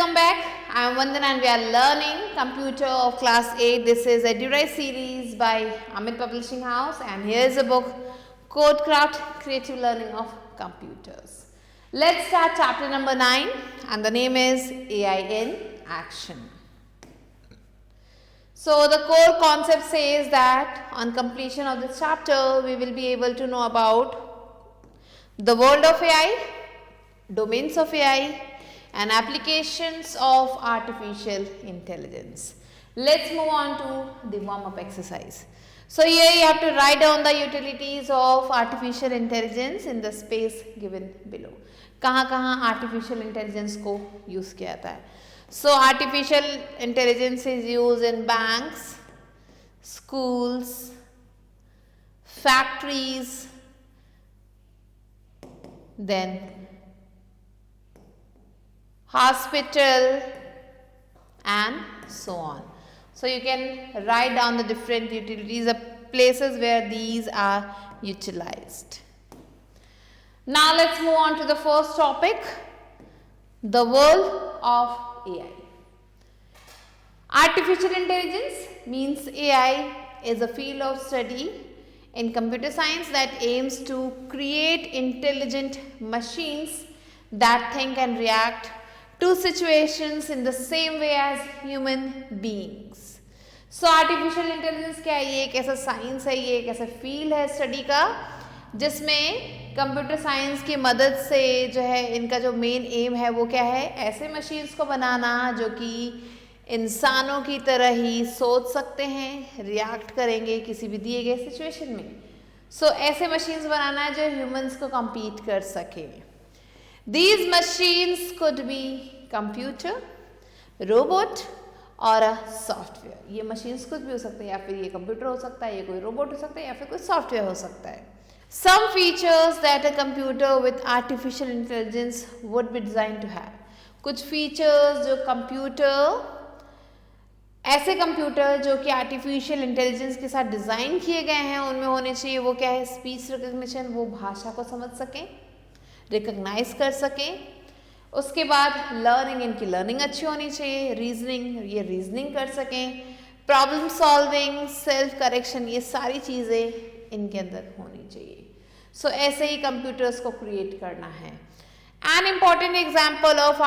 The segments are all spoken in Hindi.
welcome back. I am Vandana and we are learning Computer of Class 8. This is a EduRise series by Amit Publishing House and here is a book, Codecraft Creative Learning of Computers. Let's start chapter number 9 and the name is AI in Action. So the core concept says that on completion of this chapter, we will be able to know about the world of AI, domains of AI and applications of artificial intelligence. Let's move on to the warm-up exercise. So here you have to write down the utilities of artificial intelligence in the space given below. कहाँ artificial intelligence को use किया जाता है? So artificial intelligence is used in banks, schools, factories, then hospital and so on. So you can write down the different utilities, the places where these are utilized. Now let's move on to the first topic, the world of AI. Artificial intelligence means AI is a field of study in computer science that aims to create intelligent machines that think and react to situations in the same way as human beings. So artificial intelligence क्या है? ये एक ऐसा साइंस है, ये एक ऐसा फील्ड है स्टडी का जिसमें कंप्यूटर साइंस की मदद से जो है इनका जो मेन एम है वो क्या है? ऐसे मशीन्स को बनाना जो कि इंसानों की तरह ही सोच सकते हैं, रिएक्ट करेंगे किसी भी दिए गए सिचुएशन में. सो ऐसे मशीन्स बनाना है जो ह्यूमंस को कम्पीट कर सके. These machines could be computer, robot और सॉफ्टवेयर. ये machines कुछ भी हो सकते हैं, या फिर ये कंप्यूटर हो सकता है, ये कोई रोबोट हो सकता है, या फिर कोई सॉफ्टवेयर हो सकता है. Some features that a computer with artificial intelligence would be designed to have. कुछ फीचर्स जो ऐसे कंप्यूटर जो कि आर्टिफिशियल इंटेलिजेंस के साथ डिज़ाइन किए गए हैं उनमें होने चाहिए. वो क्या है? स्पीच रिकग्निशन, वो भाषा को समझ सकें, रिकग्नाइज कर सकें. उसके बाद लर्निंग, इनकी लर्निंग अच्छी होनी चाहिए. रीजनिंग, ये रीजनिंग कर सकें. प्रॉब्लम सॉल्विंग, सेल्फ करेक्शन, ये सारी चीज़ें इनके अंदर होनी चाहिए. सो ऐसे ही कंप्यूटर्स को क्रिएट करना है. An important example of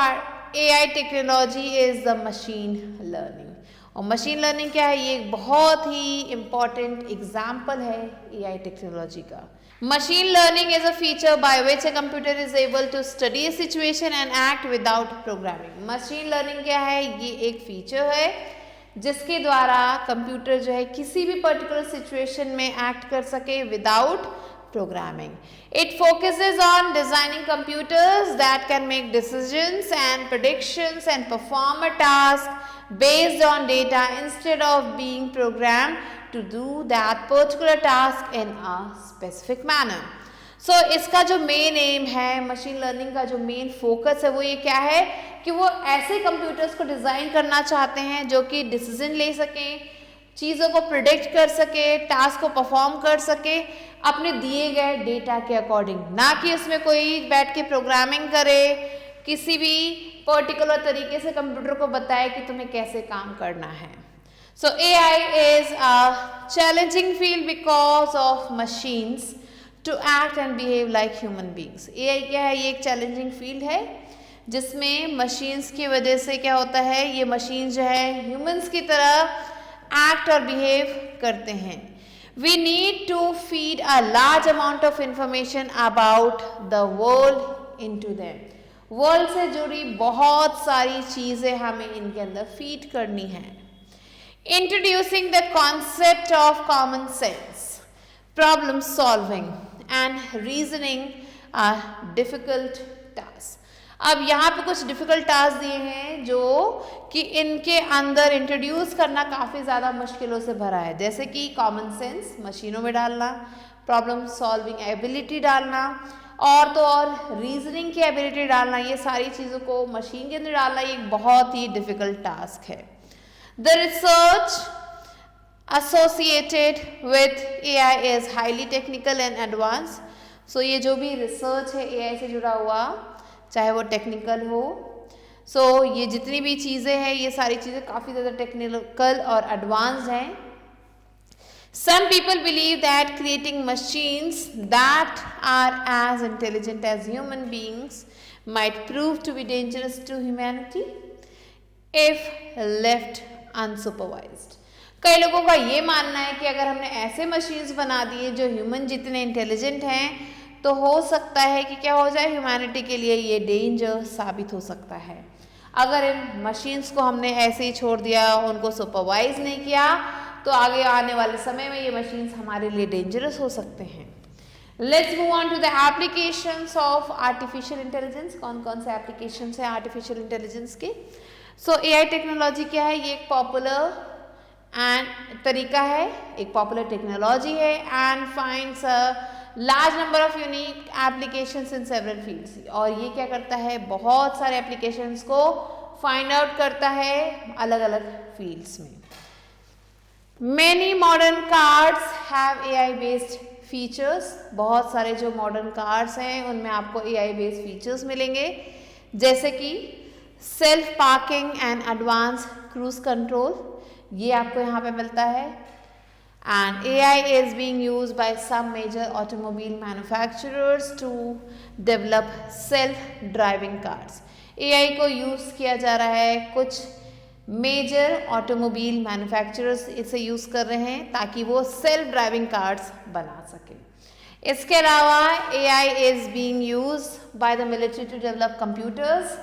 AI technology is the machine learning. और मशीन लर्निंग क्या है? ये एक बहुत ही इम्पॉर्टेंट एग्जाम्पल है AI टेक्नोलॉजी का. Machine learning is a feature by which a computer is able to study a situation and act without programming. Machine learning क्या है? ये एक फीचर है जिसके द्वारा कंप्यूटर जो है किसी भी पर्टिकुलर सिचुएशन में एक्ट कर सके without programming. It focuses on designing computers that can make decisions and predictions and perform a task based on data instead of being programmed to do that particular task in a specific manner. So इसका जो मेन एम है, मशीन लर्निंग का जो मेन फोकस है वो ये क्या है कि वो ऐसे कंप्यूटर्स को डिज़ाइन करना चाहते हैं जो कि डिसीजन ले सकें, चीज़ों को प्रिडिक्ट कर सके, टास्क को परफॉर्म कर सके अपने दिए गए डेटा के अकॉर्डिंग, ना कि उसमें कोई बैठ के प्रोग्रामिंग करे, किसी भी पर्टिकुलर तरीके से कंप्यूटर को बताए कि तुम्हें कैसे काम करना है. So AI is a challenging field because of machines to act and behave like human beings. AI क्या है? ये एक challenging field है जिसमें machines की वजह से क्या होता है? ये machines जो है humans की तरह act और behave करते हैं. We need to feed a large amount of information about the world into them. World से जुड़ी बहुत सारी चीज़ें हमें इनके अंदर फीड करनी है. Introducing the concept of common sense, problem solving and reasoning are difficult tasks. अब यहाँ पे कुछ डिफ़िकल्ट टास्क दिए हैं जो कि इनके अंदर इंट्रोड्यूस करना काफ़ी ज़्यादा मुश्किलों से भरा है. जैसे कि कॉमन सेंस मशीनों में डालना, प्रॉब्लम सॉल्विंग एबिलिटी डालना और तो और रीजनिंग की एबिलिटी डालना, ये सारी चीज़ों को मशीन के अंदर डालना ये एक बहुत ही डिफ़िकल्ट टास्क है. The research associated with AI is highly technical and advanced. So ये जो भी रिसर्च है AI से जुड़ा हुआ, चाहे वो टेक्निकल हो, ये जितनी भी चीज़ें हैं ये सारी चीज़ें काफ़ी ज़्यादा टेक्निकल और एडवांस्ड हैं. Some people believe that creating machines that are as intelligent as human beings might prove to be dangerous to humanity if left unsupervised. कई लोगों का ये मानना है कि अगर हमने ऐसे मशीन्स बना दिए जो ह्यूमन जितने इंटेलिजेंट हैं तो हो सकता है कि क्या हो जाए, ह्यूमैनिटी के लिए ये डेंजर साबित हो सकता है. अगर इन मशीन्स को हमने ऐसे ही छोड़ दिया, उनको सुपरवाइज नहीं किया, तो आगे आने वाले समय में ये मशीन्स हमारे लिए डेंजरस हो सकते हैं. Let's move on to the applications of artificial intelligence. कौन कौन से एप्लीकेशंस हैं आर्टिफिशियल इंटेलिजेंस के? एआई टेक्नोलॉजी क्या है? ये एक पॉपुलर एंड तरीका है, एक पॉपुलर टेक्नोलॉजी है and finds a large number of unique applications in several fields. और ये क्या करता है, बहुत सारे एप्लीकेशंस को फाइंड आउट करता है अलग अलग फील्ड्स में. Many modern cars have AI based features. बहुत सारे जो मॉडर्न कार्स हैं उनमें आपको AI based फीचर्स मिलेंगे, जैसे कि self parking and advance cruise control, ये आपको यहाँ पे मिलता है. And AI is being used by some major automobile manufacturers to develop self driving cars. AI को यूज़ किया जा रहा है, कुछ मेजर ऑटोमोबाइल मैन्युफैक्चरर्स इसे यूज़ कर रहे हैं ताकि वो सेल्फ ड्राइविंग कार्स बना सकें. इसके अलावा AI is being used by the military to develop computers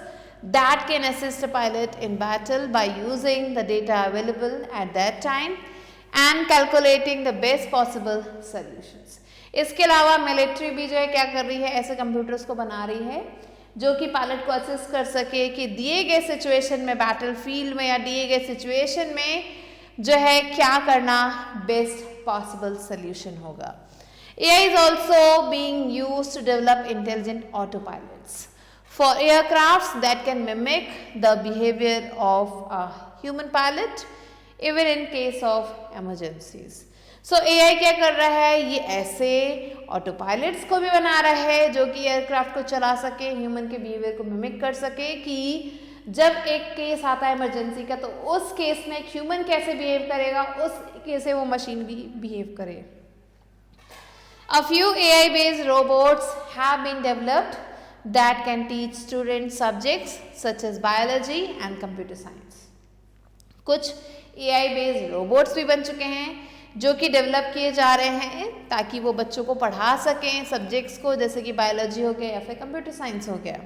that can assist a pilot in battle by using the data available at that time and calculating the best possible solutions. इसके अलावा मिलिट्री भी जो है क्या कर रही है, ऐसे कंप्यूटर्स को बना रही है जो कि पायलट को असिस्ट कर सके कि दिए गए सिचुएशन में, बैटल फील्ड में या दिए गए सिचुएशन में जो है क्या करना बेस्ट पॉसिबल सोल्यूशन होगा. AI is also being used to develop intelligent autopilots for aircrafts that can mimic the behavior of a human pilot even in case of emergencies. AI क्या कर रहा है, ये ऐसे ऑटो पायलट्स को भी बना रहा है जो कि एयरक्राफ्ट को चला सके, ह्यूमन के बिहेवियर को मिमिक कर सके कि जब एक केस आता है इमरजेंसी का तो उस केस में ह्यूमन कैसे बिहेव करेगा, उस कैसे वो मशीन भी बिहेव करे. A few AI based robots have been developed that can teach students subjects such as biology and computer science. कुछ AI based robots भी बन चुके हैं जो कि डेवलप किए जा रहे हैं ताकि वो बच्चों को पढ़ा सकें सब्जेक्ट्स को, जैसे कि बायोलॉजी हो गया या फिर कंप्यूटर साइंस हो गया.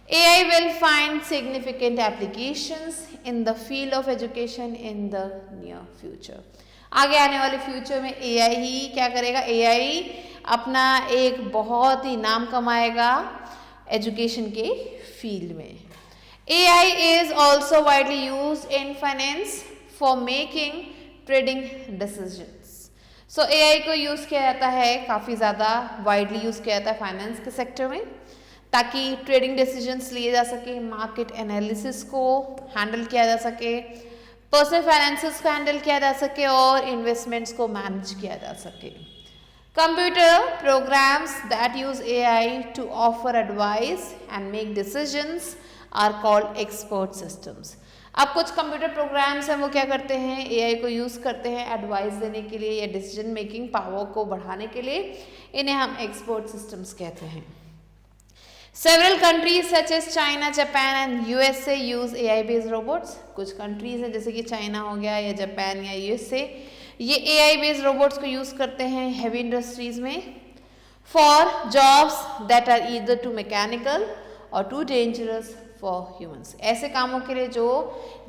AI will find significant applications in the field of education in the near future. आगे आने वाले फ्यूचर में AI ही क्या करेगा, AI अपना एक बहुत ही नाम कमाएगा एजुकेशन के फील्ड में. AI is also widely used in finance for making trading decisions. AI को यूज़ किया जाता है, काफ़ी ज़्यादा वाइडली यूज़ किया जाता है फाइनेंस के सेक्टर में ताकि ट्रेडिंग डिसीजंस लिए जा सके, मार्केट एनालिसिस को हैंडल किया जा सके, पर्सनल फाइनेंसेस को हैंडल किया जा सके और इन्वेस्टमेंट्स को मैनेज किया जा सके. Computer programs that use AI to offer advice and make decisions are called expert systems. अब कुछ कंप्यूटर प्रोग्राम्स हैं वो क्या करते हैं, AI को यूज़ करते हैं एडवाइस देने के लिए या डिसीजन मेकिंग पावर को बढ़ाने के लिए. इन्हें हम एक्सपर्ट सिस्टम्स कहते हैं. Several countries such as China, Japan and USA use AI based robots. कुछ कंट्रीज हैं जैसे कि चाइना हो गया या जापान या USA, ये AI बेस्ड रोबोट्स को यूज़ करते हैं हैवी इंडस्ट्रीज में for jobs that are either too mechanical और टू डेंजरस फॉर ह्यूमंस. ऐसे कामों के लिए जो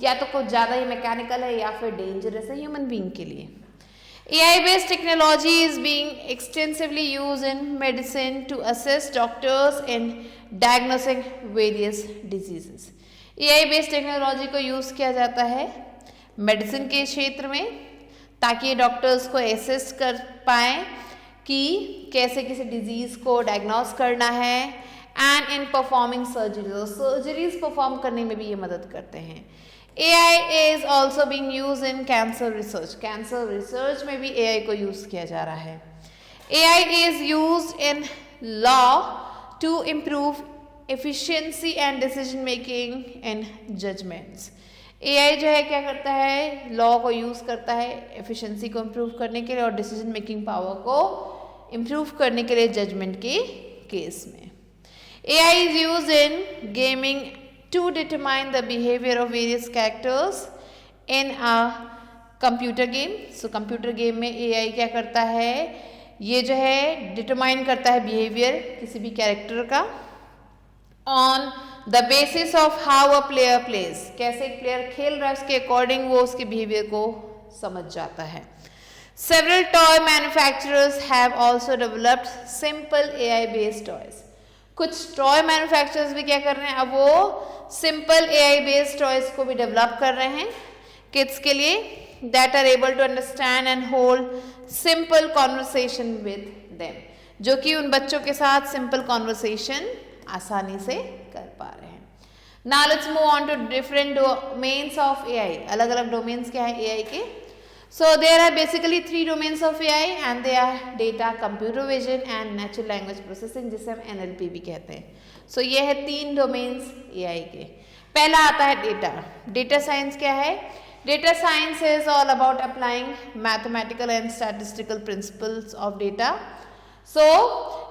या तो कुछ ज़्यादा ही मैकेनिकल है या फिर डेंजरस है ह्यूमन बीइंग के लिए. AI based technology is being extensively used in medicine to assist doctors in diagnosing various diseases. AI based technology को यूज़ किया जाता है मेडिसिन के क्षेत्र में ताकि डॉक्टर्स को असिस्ट कर पाएँ कि कैसे किसी डिजीज़ को डायग्नोस करना है and in performing surgeries perform करने में भी ये मदद करते हैं. AI is also being used in cancer research. Cancer research में भी AI को यूज़ किया जा रहा है. AI is used in law to improve efficiency and decision making and judgments. AI जो है क्या करता है, लॉ को यूज़ करता है एफिशिएंसी को इम्प्रूव करने के लिए और डिसीजन मेकिंग पावर को इम्प्रूव करने के लिए जजमेंट के केस में. AI is used in gaming to determine the behavior of various characters in a computer game. So computer game में AI क्या करता है, ये जो है डिटरमाइन करता है बिहेवियर किसी भी कैरेक्टर का on the basis of how a player plays. कैसे एक प्लेयर खेल रहा है उसके अकॉर्डिंग वो उसके बिहेवियर को समझ जाता है. Several toy manufacturers have also developed simple AI based toys. कुछ टॉय मैन्युफैक्चरर्स भी क्या कर रहे हैं, अब वो सिंपल AI बेस्ड टॉयज को भी डेवलप कर रहे हैं किड्स के लिए, that are able to understand and hold simple conversation with them, जो कि उन बच्चों के साथ सिंपल कॉन्वर्सेशन आसानी से कर पा रहे हैं. Now let's move on to different domains of AI. अलग अलग डोमेन्स क्या है AI के. So there are basically 3 domains of AI and they are data, computer vision and natural language processing, जिसे हम NLP भी कहते हैं. So ये है 3 domains AI के. पहला आता है डेटा. डेटा साइंस क्या है? Data science is all about applying mathematical and statistical principles of data. So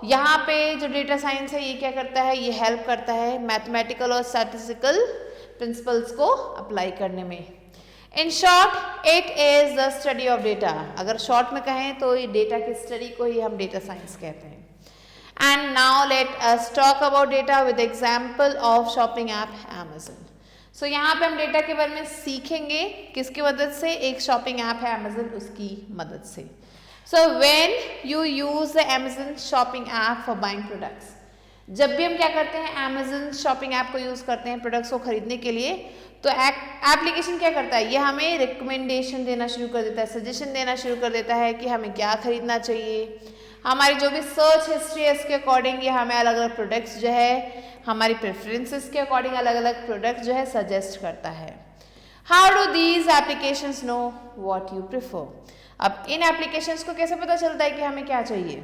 यहाँ पे जो डेटा साइंस है ये क्या करता है, ये हेल्प करता है मैथमेटिकल और स्टैटिस्टिकल प्रिंसिपल्स को अप्लाई करने में. In short it is the study of data. अगर शॉर्ट में कहें तो ये डेटा की स्टडी को ही हम डेटा साइंस कहते हैं. And now let us talk about data with example of shopping app Amazon. सो यहाँ पे हम डेटा के बारे में सीखेंगे किसकी मदद से, एक शॉपिंग ऐप है Amazon उसकी मदद से. So when you use the Amazon shopping app for buying products, जब भी हम क्या करते हैं Amazon शॉपिंग ऐप को यूज करते हैं प्रोडक्ट्स को खरीदने के लिए, तो एप्लीकेशन क्या करता है, ये हमें रिकमेंडेशन देना शुरू कर देता है, सजेशन देना शुरू कर देता है कि हमें क्या खरीदना चाहिए. हमारी जो भी सर्च हिस्ट्री है इसके अकॉर्डिंग ये हमें अलग अलग प्रोडक्ट्स जो है हमारी प्रेफरेंसेस के अकॉर्डिंग अलग अलग प्रोडक्ट्स जो है सजेस्ट करता है. How do these applications know what you prefer. अब इन एप्लीकेशंस को कैसे पता चलता है कि हमें क्या चाहिए.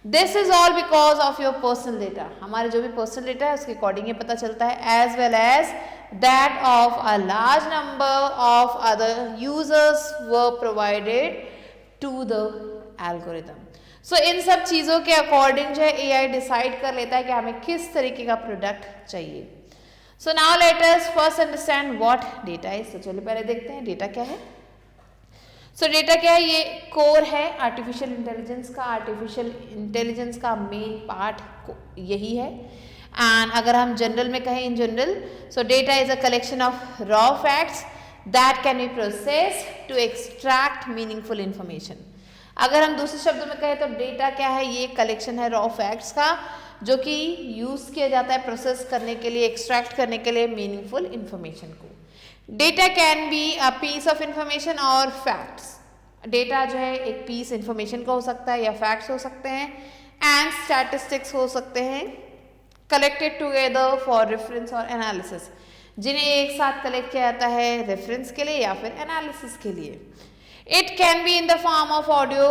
This is all because of your personal data. हमारे जो भी पर्सनल डेटा है उसके अकॉर्डिंग ये पता चलता है, as well as that of a large number of other users were provided to the algorithm. So इन सब चीज़ों के अकॉर्डिंग जो है AI डिसाइड कर लेता है कि हमें किस तरीके का प्रोडक्ट चाहिए. So now let us first understand what data is. तो चलिए पहले देखते हैं डेटा क्या है. So डेटा क्या है, ये कोर है आर्टिफिशियल इंटेलिजेंस का. आर्टिफिशियल इंटेलिजेंस का मेन पार्ट यही है. एंड अगर हम जनरल में कहें in general, so data is a collection of raw facts that can be process to extract meaningful information. अगर हम दूसरे शब्दों में कहें तो डेटा क्या है, ये कलेक्शन है रॉ फैक्ट्स का जो कि यूज किया जाता है प्रोसेस करने के लिए, एक्सट्रैक्ट करने के लिए मीनिंगफुल इंफॉर्मेशन को. Data can be a piece of information और फैक्ट्स. डेटा जो है एक पीस इंफॉर्मेशन का हो सकता है या फैक्ट्स हो सकते हैं, एंड स्टैटिस्टिक्स हो सकते हैं कलेक्टेड टुगेदर फॉर रेफरेंस और एनालिसिस, जिन्हें एक साथ कलेक्ट किया जाता है रेफरेंस के लिए या फिर एनालिसिस के लिए. It can be in the form of audio,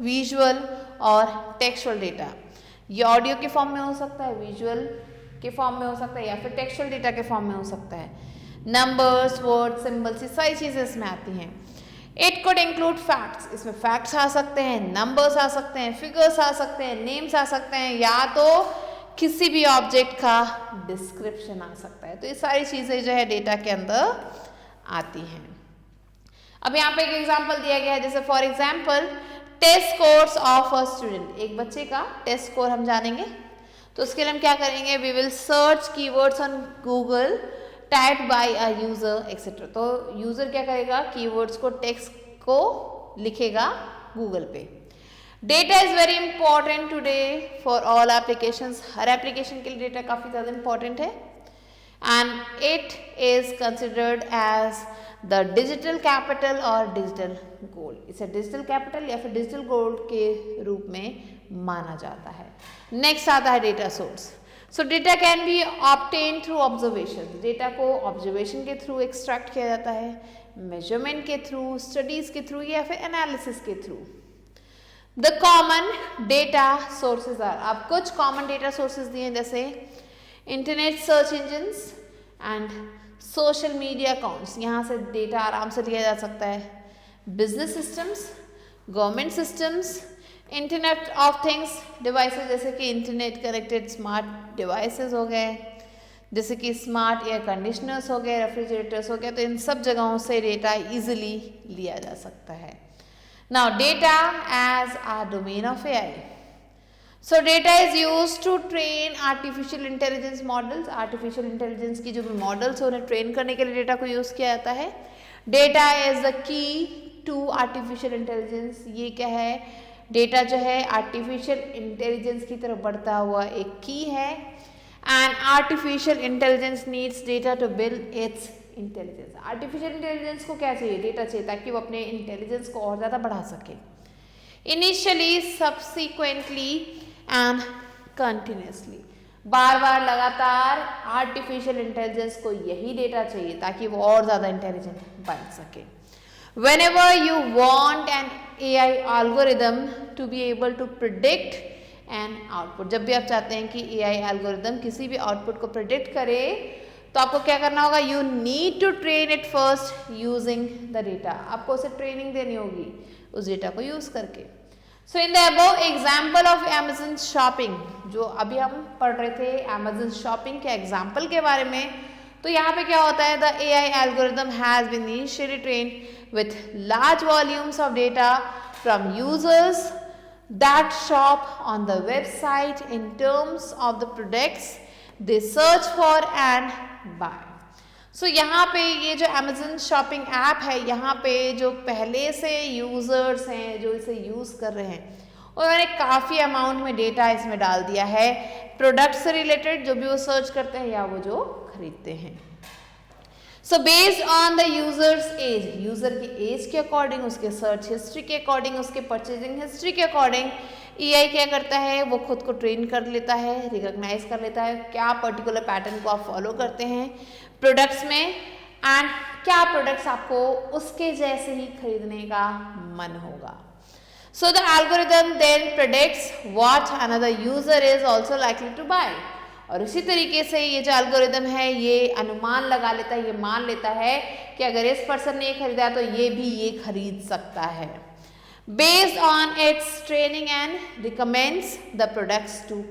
visual और टेक्सचुअल डेटा. ये ऑडियो के फॉर्म में हो सकता है, विजुअल के फॉर्म में हो सकता है या फिर टेक्सचुअल डेटा के फॉर्म में हो सकता है. नंबर्स, वर्ड, सिंबल्स, ये सारी चीज़ें इसमें आती हैं. इट कुड इंक्लूड फैक्ट्स, इसमें फैक्ट्स आ सकते हैं, नंबर्स आ सकते हैं, फिगर्स आ सकते हैं, नेम्स आ सकते हैं, या तो किसी भी ऑब्जेक्ट का डिस्क्रिप्शन आ सकता है. तो ये सारी चीज़ें जो है डेटा के अंदर आती हैं. अब यहाँ पे एक एग्जांपल दिया गया है, जैसे for example test scores of a student. एक बच्चे का टेस्ट स्कोर हम जानेंगे, तो उसके लिए हम क्या करेंगे, we will search keywords on Google typed by a user etcetera. तो यूजर क्या करेगा, कीवर्ड्स को, टेक्स्ट को लिखेगा गूगल पे. Data is very important today for all applications. हर एप्लीकेशन के लिए डेटा काफ़ी ज़्यादा इंपॉर्टेंट है. And it is considered as the digital capital और डिजिटल गोल्ड. इसे डिजिटल कैपिटल या फिर डिजिटल गोल्ड के रूप में माना जाता है. नेक्स्ट आता है data source. So data can B obtain through observation. Data को ऑब्जर्वेशन के थ्रू एक्सट्रैक्ट किया जाता है, मेजरमेंट के थ्रू, स्टडीज के थ्रू या फिर एनालिसिस के through. The common data sources are. अब कुछ कॉमन डेटा सोर्सेज दिए, जैसे internet search engines and social media accounts, यहाँ से डेटा आराम से लिया जा सकता है। Business systems, government systems, internet of things devices जैसे कि इंटरनेट कनेक्टेड स्मार्ट डिवाइसेस हो गए, जैसे कि स्मार्ट एयर कंडीशनर्स हो गए, रेफ्रिजरेटर्स हो गए, तो इन सब जगहों से डेटा इजीली लिया जा सकता है। Now data as a domain of AI. So data is used to train artificial intelligence models. Artificial intelligence की जो भी मॉडल्स हैं उन्हें ट्रेन करने के लिए डेटा को यूज किया जाता है। Data is the key to artificial intelligence. ये क्या है, डेटा जो है आर्टिफिशियल इंटेलिजेंस की तरफ बढ़ता हुआ एक की है। And artificial intelligence needs data to build its intelligence. Artificial intelligence को क्या चाहिए, डेटा चाहिए ताकि वो अपने इंटेलिजेंस को और ज़्यादा बढ़ा सके। इनिशियली, सब्सिक्वेंटली एंड कंटिन्यूसली, बार बार लगातार आर्टिफिशियल इंटेलिजेंस को यही डेटा चाहिए ताकि वो और ज़्यादा इंटेलिजेंट बन सके। Whenever you want an AI algorithm to be able to predict an output, जब भी आप चाहते हैं कि AI algorithm किसी भी आउटपुट को प्रिडिक्ट करे तो आपको क्या करना होगा, you need to train it first using the data। आपको उसे ट्रेनिंग देनी होगी उस डेटा को यूज करके। So in the above example of Amazon shopping, जो अभी हम पढ़ रहे थे Amazon shopping के एग्जाम्पल के बारे में, तो यहाँ पे क्या होता है, the AI algorithm has been initially trained with large volumes of data from users that shop on the website in terms of the products they search for and buy। So यहाँ पे ये जो Amazon शॉपिंग ऐप है, यहाँ पे जो पहले से यूजर्स हैं जो इसे यूज़ कर रहे हैं उन्होंने काफ़ी अमाउंट में डेटा इसमें डाल दिया है प्रोडक्ट से रिलेटेड, जो भी वो सर्च करते हैं या वो जो खरीदते हैं। So based on the user's age, user की एज के अकॉर्डिंग, उसके सर्च हिस्ट्री के अकॉर्डिंग, उसके परचेजिंग हिस्ट्री के अकॉर्डिंग एआई क्या करता है, वो खुद को ट्रेन कर लेता है, रिकॉग्नाइज कर लेता है क्या पर्टिकुलर पैटर्न को आप फॉलो करते हैं प्रोडक्ट्स में एंड क्या प्रोडक्ट्स आपको उसके जैसे ही खरीदने का मन होगा। So the algorithm then predicts what another user is also likely to buy. और इसी तरीके से ये जो एल्गोरिदम है ये अनुमान लगा लेता है, ये मान लेता है कि अगर इस पर्सन ने ये खरीदा तो ये भी ये खरीद सकता है। Based on its training and recommends the products to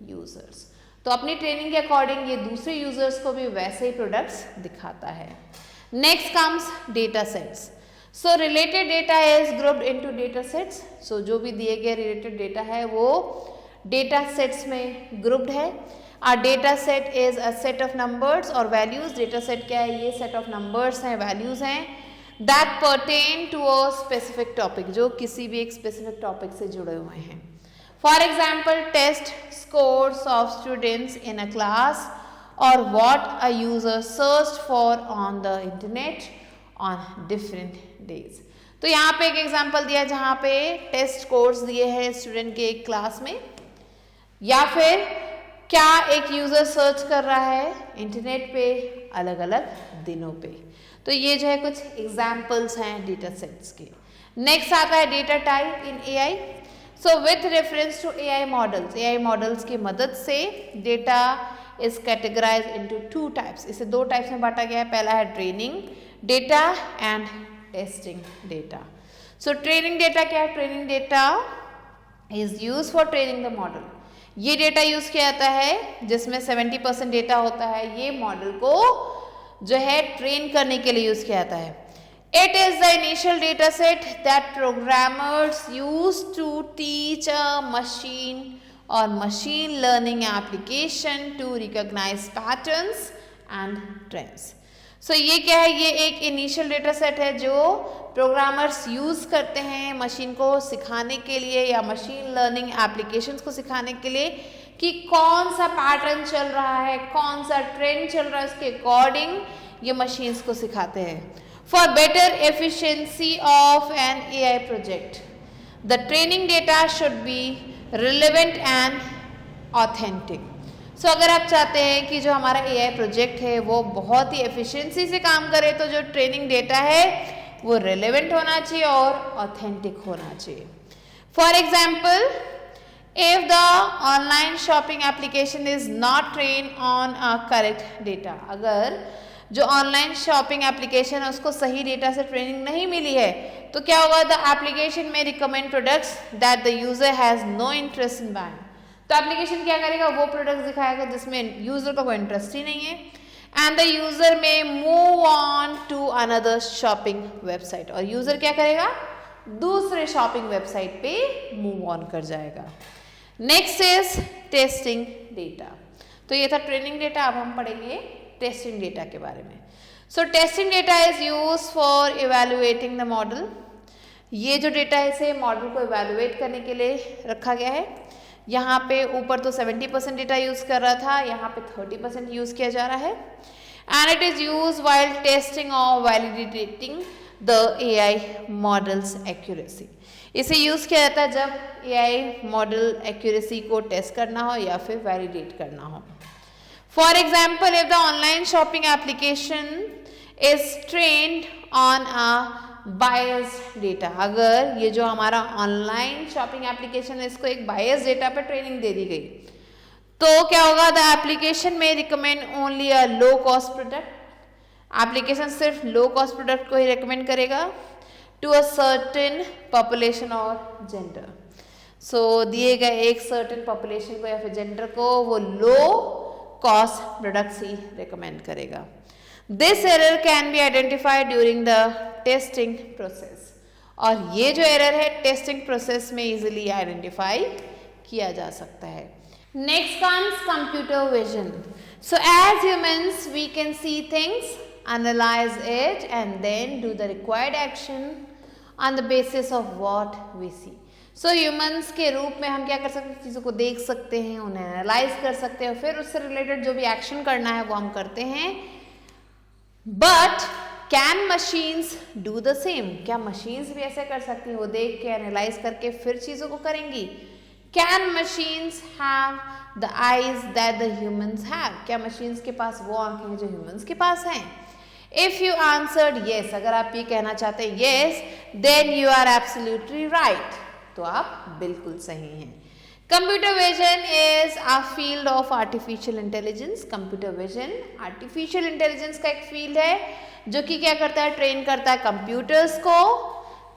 users. तो अपनी ट्रेनिंग के अकॉर्डिंग ये दूसरे यूजर्स को भी वैसे ही प्रोडक्ट्स दिखाता है। Next comes data sets. So related data is grouped into data sets. So जो भी दिए गए रिलेटेड डेटा है वो डेटा सेट्स में ग्रुप्ड है। A data set is a set of numbers और values। data set क्या है, ये set of numbers हैं, values हैं that pertain to a specific topic, जो किसी भी एक specific topic से जुड़े हुए हैं। For example, test scores of students in a class or what a user searched for on the internet on different days। तो यहाँ पे एक एग्जाम्पल दिया जहाँ पे टेस्ट स्कोर्स दिए हैं स्टूडेंट के एक क्लास में, या फिर क्या एक यूजर सर्च कर रहा है इंटरनेट पे अलग अलग दिनों पे। तो ये जो है कुछ एग्जाम्पल्स हैं डेटा सेट्स के। नेक्स्ट आता है data type in AI. So with reference to AI models, AI models की मदद से data is categorise into two types. इसे दो टाइप्स में बांटा गया है। पहला है training data and testing data. So training data क्या है, training data is use for training the model. ये डेटा यूज किया जाता है जिसमें 70% डेटा होता है, ये मॉडल को जो है ट्रेन करने के लिए यूज किया जाता है। It is the initial data set that programmers use to teach a machine और machine learning application to recognise patterns and trends. So ये क्या है, ये एक इनिशियल डेटा सेट है जो प्रोग्रामर्स यूज़ करते हैं मशीन को सिखाने के लिए या मशीन लर्निंग एप्लीकेशंस को सिखाने के लिए कि कौन सा पैटर्न चल रहा है, कौन सा ट्रेंड चल रहा है, उसके अकॉर्डिंग ये मशीन्स को सिखाते हैं। For better efficiency of an AI project the training data should be relevant and authentic. So अगर आप चाहते हैं कि जो हमारा एआई प्रोजेक्ट है वो बहुत ही एफिशिएंसी से काम करे तो जो ट्रेनिंग डेटा है वो रिलेवेंट होना चाहिए और ऑथेंटिक होना चाहिए। For example if the online shopping application is not trained on a correct data, अगर जो ऑनलाइन शॉपिंग एप्लीकेशन है उसको सही डेटा से ट्रेनिंग नहीं मिली है तो क्या होगा, द एप्लीकेशन में recommend products that the user has no interest in buying, तो एप्लीकेशन क्या करेगा, वो प्रोडक्ट्स दिखाएगा जिसमें यूजर का कोई इंटरेस्ट ही नहीं है, and the user may move on to another shopping website, और यूजर क्या करेगा, दूसरे शॉपिंग वेबसाइट पे मूव ऑन कर जाएगा। नेक्स्ट इज टेस्टिंग डेटा, तो ये था ट्रेनिंग डेटा, अब हम पढ़ेंगे टेस्टिंग डेटा के बारे में। सो testing data is use for evaluating the model, ये जो डेटा है इसे मॉडल को इवेलुएट करने के लिए रखा गया है। यहाँ पे ऊपर तो 70% डेटा यूज कर रहा था, यहाँ पे 30% यूज किया जा रहा है, and it is use while testing और validating the AI models accuracy, इसे यूज किया जाता है जब एआई मॉडल एक्यूरेसी को टेस्ट करना हो या फिर वैलिडेट करना हो। For example, if the online shopping application is trained on a biased data, अगर ये जो हमारा ऑनलाइन शॉपिंग एप्लीकेशन है इसको एक बायस डेटा पर ट्रेनिंग दे दी गई तो क्या होगा, द एप्लीकेशन में रिकमेंड ओनली अ लो कॉस्ट प्रोडक्ट, एप्लीकेशन सिर्फ लो कॉस्ट प्रोडक्ट को ही रिकमेंड करेगा टू अ सर्टेन पॉपुलेशन और जेंडर, सो दिए गए एक सर्टेन पॉपुलेशन को या फिर जेंडर को वो लो कॉस्ट प्रोडक्ट्स ही रिकमेंड करेगा। This error can be identified during the testing process, और ये जो एरर है टेस्टिंग प्रोसेस में इजीली आइडेंटिफाई किया जा सकता है। Next comes computer vision, so as humans we can see things, analyse it and then do the required action on the basis of what we see, so humans के रूप में हम क्या कर सकते हैं, चीज़ों को देख सकते हैं, उन्हें एनालाइज कर सकते हैं, फिर उससे रिलेटेड जो भी एक्शन करना है वो हम करते हैं। But can machines do the same, क्या मशीन्स भी ऐसे कर सकती हैं, वो देख के एनालाइज करके फिर चीज़ों को करेंगी। Can machines have the eyes that the humans have, क्या मशीन्स के पास वो आंखें हैं जो ह्यूमंस के पास हैं। इफ यू आंसर्ड येस, अगर आप ये कहना चाहते हैं yes, then you are absolutely right, तो आप बिल्कुल सही हैं। Computer vision is a field of artificial intelligence, computer vision artificial intelligence का एक फील्ड है जो कि क्या करता है, ट्रेन करता है कंप्यूटर्स को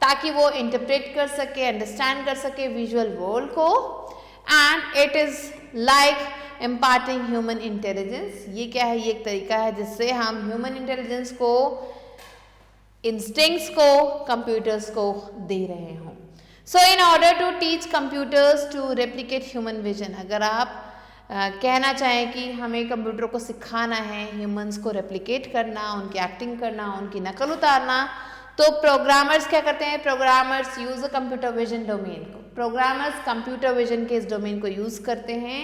ताकि वो इंटरप्रेट कर सके, अंडरस्टैंड कर सके विजुअल वर्ल्ड को, and it is like imparting human intelligence, ये क्या है, ये एक तरीका है जिससे हम ह्यूमन इंटेलिजेंस को, इंस्टिंक्ट्स को कंप्यूटर्स को दे रहे हों। So in order to teach computers to replicate human vision, अगर आप कहना चाहें कि हमें कंप्यूटर को सिखाना है ह्यूमंस को रेप्लिकेट करना, उनकी एक्टिंग करना, उनकी नकल उतारना, तो प्रोग्रामर्स क्या करते हैं, programmers use a computer vision domain को, प्रोग्रामर्स कंप्यूटर विजन के इस डोमेन को यूज करते हैं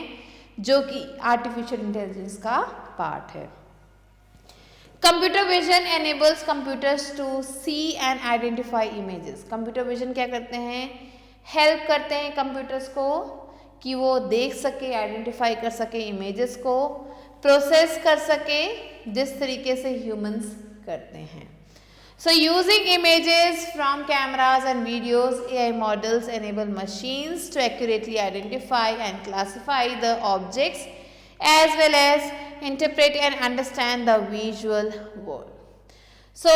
जो कि आर्टिफिशियल इंटेलिजेंस का पार्ट है। Computer vision enables computers to see and identify images, computer vision क्या करते हैं, हेल्प करते हैं कंप्यूटर्स को कि वो देख सके, आइडेंटिफाई कर सके इमेजेस को, प्रोसेस कर सके जिस तरीके से ह्यूमंस करते हैं। So using images from cameras and videos, AI models enable machines to accurately identify and classify the objects as well as interpret and understand the visual world. So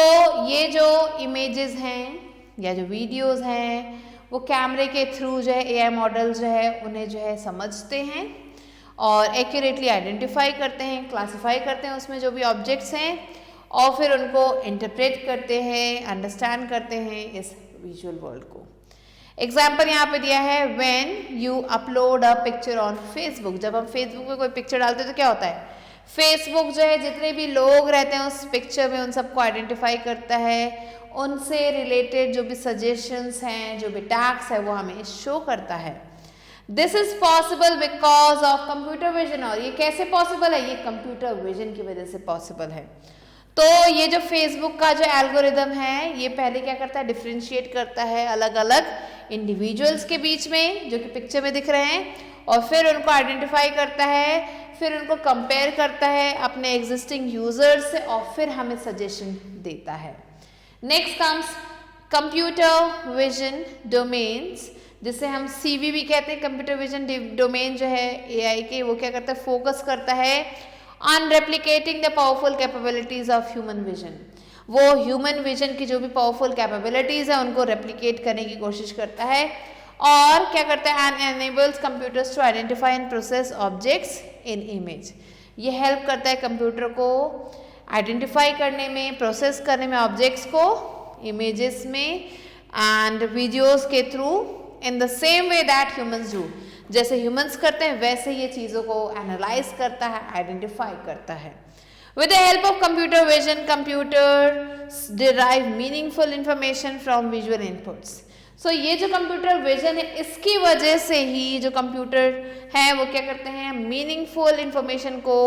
ये जो images हैं या जो videos हैं वो कैमरे के थ्रू जो है AI मॉडल जो है उन्हें जो है समझते हैं और एक्यूरेटली आइडेंटिफाई करते हैं, क्लासीफाई करते हैं उसमें जो भी ऑब्जेक्ट्स हैं और फिर उनको इंटरप्रेट करते हैं, अंडरस्टैंड करते हैं इस विजुअल वर्ल्ड को। एग्जाम्पल यहाँ पे दिया है, when you upload a picture on Facebook, जब हम फेसबुक पे कोई पिक्चर डालते हैं तो क्या होता है, फेसबुक जो है जितने भी लोग रहते हैं उस पिक्चर में उन सबको आइडेंटिफाई करता है, उनसे रिलेटेड जो भी सजेशंस हैं, जो भी टैग्स है वो हमें शो करता है। This is possible because of computer vision, और ये कैसे पॉसिबल है, ये कंप्यूटर विजन की वजह से पॉसिबल है। तो ये जो फेसबुक का जो एल्गोरिदम है ये पहले क्या करता है, डिफ्रेंशिएट करता है अलग अलग इंडिविजुअल्स के बीच में जो कि पिक्चर में दिख रहे हैं और फिर उनको आइडेंटिफाई करता है, फिर उनको कंपेयर करता है अपने एग्जिस्टिंग यूजर्स से और फिर हमें सजेशन देता है। Next comes computer vision domains जिसे हम CVB कहते हैं, कंप्यूटर विजन डोमेन जो है AI के, वो क्या करता है, फोकस करता है on replicating the powerful capabilities of human vision. वो ह्यूमन विजन की जो भी पावरफुल कैपेबिलिटीज है उनको रेप्लिकेट करने की कोशिश करता है, और क्या करता है, and enables computers to identify and process objects in image. ये हेल्प करता है कंप्यूटर को आइडेंटिफाई करने में, प्रोसेस करने में ऑब्जेक्ट्स को इमेजेस में एंड वीडियोस के through, in the same way that humans do. जैसे ह्यूमंस करते हैं वैसे ये चीज़ों को एनालाइज करता है, आइडेंटिफाई करता है। With the help of computer vision, computers derive meaningful information from visual inputs. So ये जो कंप्यूटर विजन है, इसकी वजह से ही जो कंप्यूटर है वो क्या करते हैं, मीनिंगफुल इंफॉर्मेशन को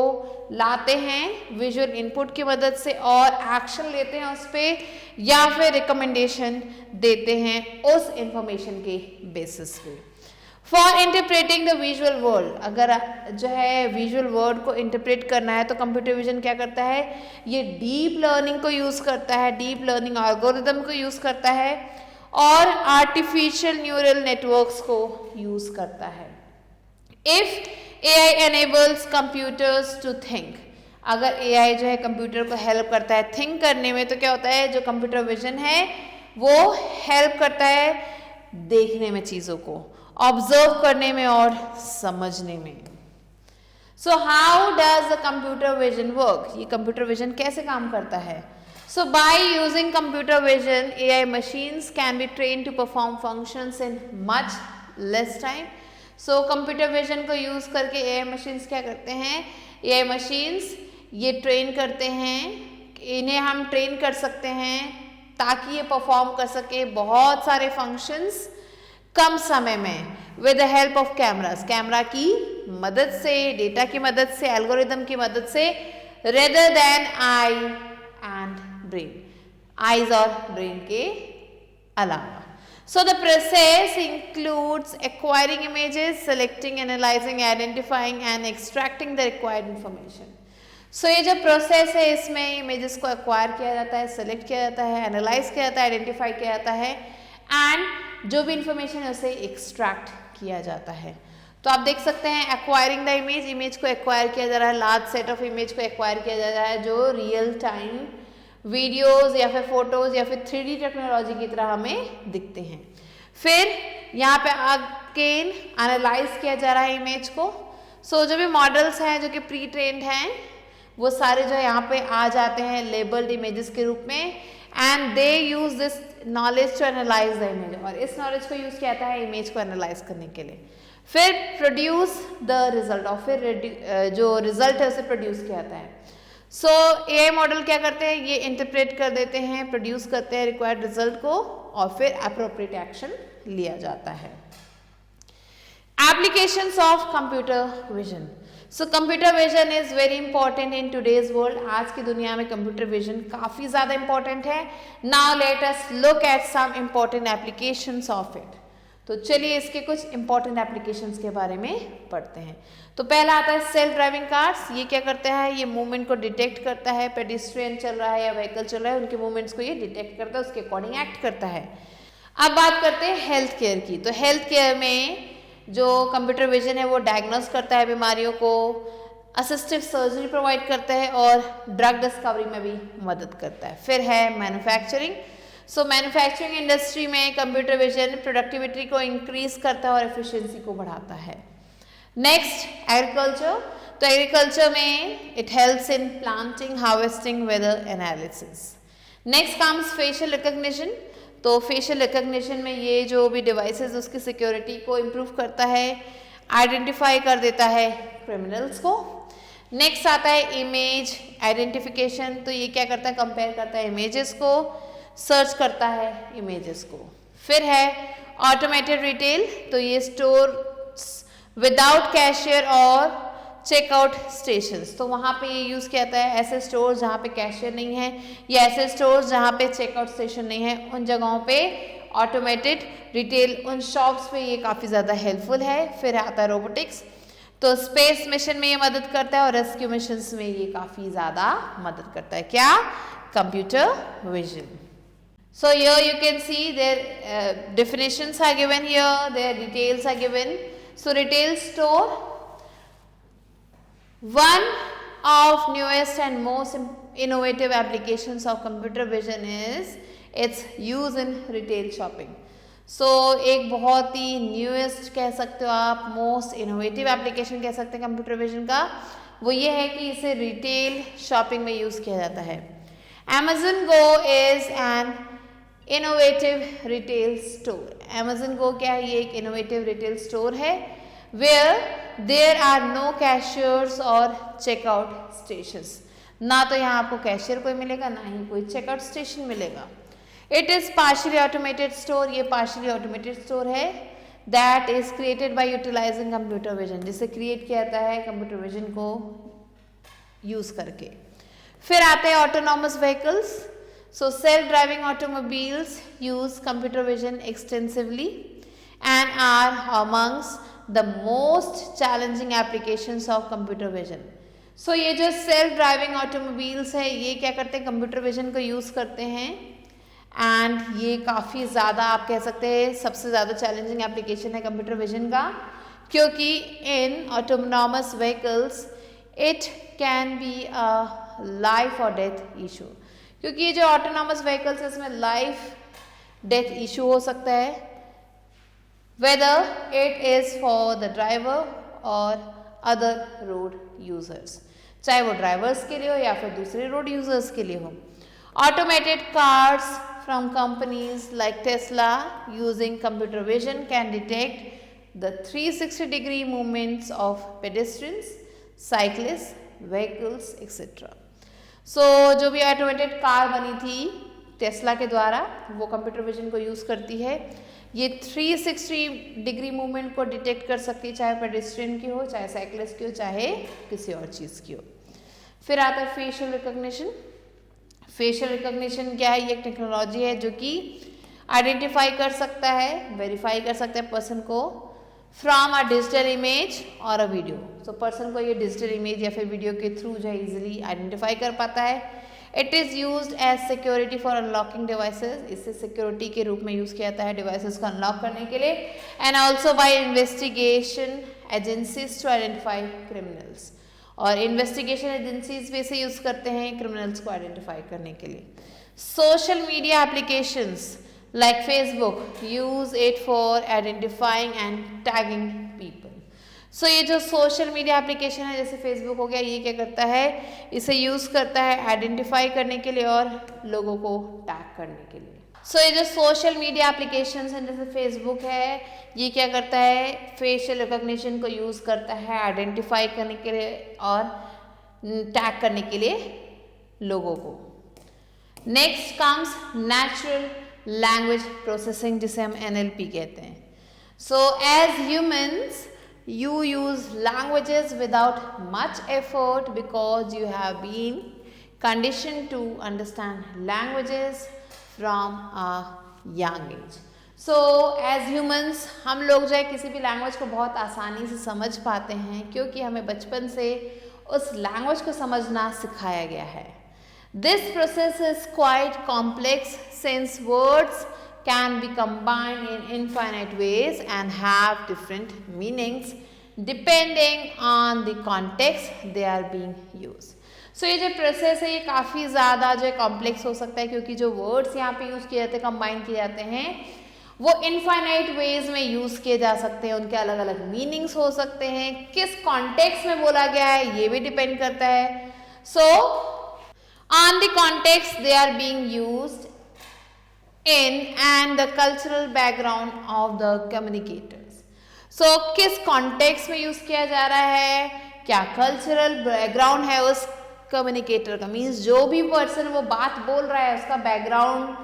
लाते हैं विजुअल इनपुट की मदद से, और एक्शन लेते हैं उस पर, या फिर रिकमेंडेशन देते हैं उस इंफॉर्मेशन के बेसिस पे। For interpreting the visual world, अगर जो है विजुअल वर्ल्ड को इंटरप्रेट करना है तो कंप्यूटर विजन क्या करता है, ये डीप लर्निंग को यूज़ करता है, डीप लर्निंग एल्गोरिदम को यूज़ करता है, और आर्टिफिशियल न्यूरल नेटवर्क्स को यूज़ करता है। If AI enables computers to think, अगर AI जो है कंप्यूटर को हेल्प करता है थिंक करने में, तो क्या होता है, जो कंप्यूटर विजन है वो हेल्प करता है देखने में, चीज़ों को ऑब्जर्व करने में और समझने में। So how does the computer vision work, ये कंप्यूटर विजन कैसे काम करता है। So by using computer vision AI machines can be trained to perform functions in much less time. So computer vision को यूज़ करके AI machines क्या करते हैं, AI machines ये ट्रेन करते हैं, इन्हें हम ट्रेन कर सकते हैं ताकि ये परफॉर्म कर सके बहुत सारे फंक्शंस कम समय में, with the help of cameras, camera की मदद से, डेटा की मदद से, एल्गोरिदम की मदद से, rather than eye and brain, eyes और ब्रेन के अलावा। So the process includes acquiring images, selecting, analysing, identifying and extracting the required information. So ये जो प्रोसेस है इसमें इमेजेस को एक्वायर किया जाता है, सेलेक्ट किया जाता है, एनालाइज किया जाता है, आइडेंटिफाई किया जाता है, एंड जो भी इंफॉर्मेशन है उसे एक्सट्रैक्ट किया जाता है। तो आप देख सकते हैं एक्वायरिंग द इमेज, इमेज को एक्वायर किया जा रहा है, लार्ज सेट ऑफ इमेज को एक्वायर किया जा रहा है जो रियल टाइम वीडियोस या फिर फोटोज या फिर 3D टेक्नोलॉजी की तरह हमें दिखते हैं। फिर यहाँ पे अगेन एनालाइज किया जा रहा है इमेज को। सो जो भी मॉडल्स हैं जो कि प्री ट्रेंड हैं वो सारे जो है यहाँ पे आ जाते हैं लेबल्ड इमेजेस के रूप में, and they use this knowledge to analyse the image, और इस नॉलेज को यूज किया जाता है इमेज को एनालाइज करने के लिए। फिर प्रोड्यूस द रिजल्ट, और फिर जो रिजल्ट है उसे प्रोड्यूस किया जाता है। सो AI मॉडल क्या करते हैं, ये इंटरप्रेट कर देते हैं, प्रोड्यूस करते हैं रिक्वायर्ड रिजल्ट को, और फिर अप्रोप्रिएट एक्शन लिया जाता है। Applications of computer vision. So computer vision is very important in today's world. आज की दुनिया में कंप्यूटर विजन काफ़ी ज़्यादा इंपॉर्टेंट है। Now let us look at some important applications of it. तो चलिए इसके कुछ इंपॉर्टेंट एप्लीकेशंस के बारे में पढ़ते हैं। तो पहला आता है सेल्फ ड्राइविंग कार्स। ये क्या करता है, ये मूवमेंट को डिटेक्ट करता है, पेडिस्ट्रियन चल रहा है या व्हीकल चल रहा है उनके मूवमेंट्स को ये डिटेक्ट करता है, उसके अकॉर्डिंग एक्ट करता है। अब बात करते हैं हेल्थ केयर की। तो हेल्थ केयर में जो कंप्यूटर विजन है वो डायग्नोस करता है बीमारियों को, असिस्टिव सर्जरी प्रोवाइड करता है और ड्रग डिस्कवरी में भी मदद करता है। फिर है मैन्युफैक्चरिंग। सो मैन्युफैक्चरिंग इंडस्ट्री में कंप्यूटर विजन प्रोडक्टिविटी को इंक्रीज करता है और एफिशिएंसी को बढ़ाता है। Next agriculture. तो एग्रीकल्चर में it helps in planting, harvesting, weather analysis. Next comes facial recognition. तो फेशियल रिकग्निशन में ये जो भी डिवाइसेस उसकी सिक्योरिटी को इम्प्रूव करता है, आइडेंटिफाई कर देता है क्रिमिनल्स को। नेक्स्ट आता है इमेज आइडेंटिफिकेशन। तो ये क्या करता है, कंपेयर करता है इमेजेस को, सर्च करता है इमेजेस को। फिर है ऑटोमेटेड रिटेल। तो ये स्टोर विदाउट कैशियर और चेकआउट स्टेशंस। तो वहाँ पे ये यूज़ किया जाता है ऐसे स्टोर्स जहाँ पे कैशियर नहीं है या ऐसे स्टोर्स जहाँ पे चेकआउट स्टेशन नहीं है, उन जगहों पे ऑटोमेटेड रिटेल, उन शॉप्स पे ये काफ़ी ज़्यादा हेल्पफुल है। फिर आता है रोबोटिक्स। तो स्पेस मिशन में ये मदद करता है और रेस्क्यू मिशंस में ये काफ़ी ज़्यादा मदद करता है। क्या? Computer vision. So here you can see their definitions are given here, their details are given. So retail store, one of newest and most innovative applications of computer vision is its use in retail shopping. So एक बहुत ही न्यूएस्ट कह सकते हो आप, मोस्ट इनोवेटिव एप्लीकेशन कह सकते हैं कंप्यूटर विजन का, वो ये है कि इसे रिटेल शॉपिंग में यूज़ किया जाता है. Amazon Go is an innovative retail store. Amazon Go क्या है? ये एक innovative retail store है where there are no cashiers और checkout stations. ना तो यहाँ आपको कैशियर कोई मिलेगा, ना ही कोई चेकआउट स्टेशन मिलेगा. It is partially automated store. ये पार्शियली ऑटोमेटेड स्टोर है that is created by utilising computer vision, जिसे क्रिएट किया जाता है कंप्यूटर विजन को यूज करके. फिर आते हैं autonomous vehicles. So self driving automobiles use computer vision extensively and are amongst the most challenging applications of computer vision. So ये जो सेल्फ ड्राइविंग ऑटोमोबाइल्स है ये क्या करते हैं? कंप्यूटर विजन को यूज करते हैं. एंड ये काफ़ी ज़्यादा आप कह सकते हैं सबसे ज़्यादा चैलेंजिंग एप्लीकेशन है कंप्यूटर विजन का, क्योंकि in autonomous vehicles it can be a life or death issue. क्योंकि ये जो ऑटोनॉमस व्हीकल्स है इसमें लाइफ डेथ इशू हो सकता है, whether it is for the driver और अदर रोड यूजर्स, चाहे वो ड्राइवर्स के लिए हो या फिर दूसरे रोड यूजर्स के लिए हो. Automated cars from companies like Tesla using computer vision can detect the 360-degree movements of pedestrians, cyclists, vehicles, etc. So जो भी automated car बनी थी टेस्ला के द्वारा वो कंप्यूटर विजन को यूज़ करती है. ये 360 डिग्री मूवमेंट को डिटेक्ट कर सकती है, चाहे पेडेस्ट्रियन की हो, चाहे साइकिलिस्ट की हो, चाहे किसी और चीज़ की हो. फिर आता है फेशियल रिकॉग्निशन. फेशियल रिकॉग्निशन क्या है? ये एक टेक्नोलॉजी है जो कि आइडेंटिफाई कर सकता है, वेरीफाई कर सकता है पर्सन को फ्रॉम अ डिजिटल इमेज और अ वीडियो. सो पर्सन को ये डिजिटल इमेज या फिर वीडियो के थ्रू जो है इजीली आइडेंटिफाई कर पाता है. It is used as security for unlocking devices. इससे सिक्योरिटी के रूप में यूज़ किया जाता है डिवाइसेस को अनलॉक करने के लिए. And also by investigation agencies to identify criminals. और इन्वेस्टिगेशन एजेंसीज भी इसे यूज़ करते हैं क्रिमिनल्स को आइडेंटिफाई करने के लिए. Social media applications like Facebook use it for identifying and tagging people. So ये जो सोशल मीडिया एप्लीकेशन है जैसे फेसबुक हो गया, ये क्या करता है? इसे यूज़ करता है आइडेंटिफाई करने के लिए और लोगों को टैग करने के लिए. सो ये जो सोशल मीडिया एप्लीकेशंस हैं जैसे फेसबुक है, ये क्या करता है? फेशियल रिकॉग्निशन को यूज़ करता है आइडेंटिफाई करने के लिए और टैग करने के लिए लोगों को. Next comes natural language processing, जिसे हम NLP कहते हैं. So as humans you use languages without much effort because you have been conditioned to understand languages from a young age. So as humans हम लोग जो है किसी भी लैंग्वेज को बहुत आसानी से समझ पाते हैं क्योंकि हमें बचपन से उस लैंग्वेज को समझना सिखाया गया है. This process is quite complex since words can be combined in infinite ways and have different meanings depending on the context they are being used. So ये जो प्रोसेस है ये काफ़ी ज़्यादा जो है कॉम्प्लेक्स हो सकता है क्योंकि जो वर्ड्स यहाँ पे यूज़ किए जाते हैं, कंबाइन किए जाते हैं, वो इनफाइनाइट वेज में यूज़ किए जा सकते हैं. उनके अलग अलग मीनिंग्स हो सकते हैं. किस कॉन्टेक्स्ट में बोला गया है ये भी डिपेंड करता है. So on the context they are being used in and the cultural background of the communicators. So किस context में यूज़ किया जा रहा है, क्या cultural background है उस communicator का, मीन्स जो भी पर्सन वो बात बोल रहा है उसका बैकग्राउंड,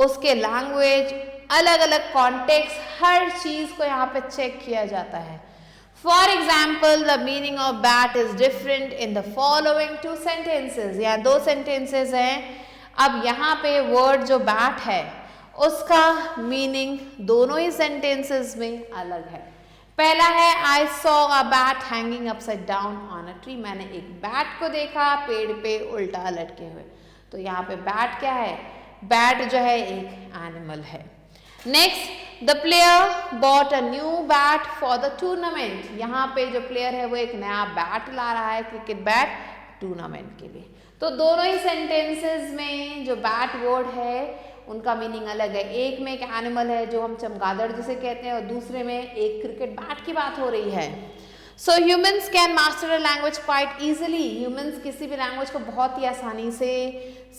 उसके लैंग्वेज, अलग अलग कॉन्टेक्स्ट, हर चीज़ को यहाँ पे चेक किया जाता है. For example, the meaning of bat is different in the following two sentences. यहाँ दो sentences हैं. अब यहाँ पे वर्ड जो बैट है उसका मीनिंग दोनों ही सेंटेंसेस में अलग है. पहला है I saw a bat hanging upside down on a tree. मैंने एक बैट को देखा पेड़ पे उल्टा लटके हुए. तो यहाँ पे बैट क्या है? बैट जो है एक एनिमल है। Next, the player bought a new bat for the tournament. यहाँ पे जो प्लेयर है वो एक नया बैट ला रहा है, क्रिकेट बैट, टूर्नामेंट के लिए। तो दोनों ही सेंटेंसेस में जो बैट वर्ड है उनका मीनिंग अलग है। एक में एक एनिमल है जो हम चमगादड़ जिसे कहते हैं, और दूसरे में एक क्रिकेट बैट की बात हो रही है। So humans can master a language quite easily. Humans किसी भी लैंग्वेज को बहुत ही आसानी से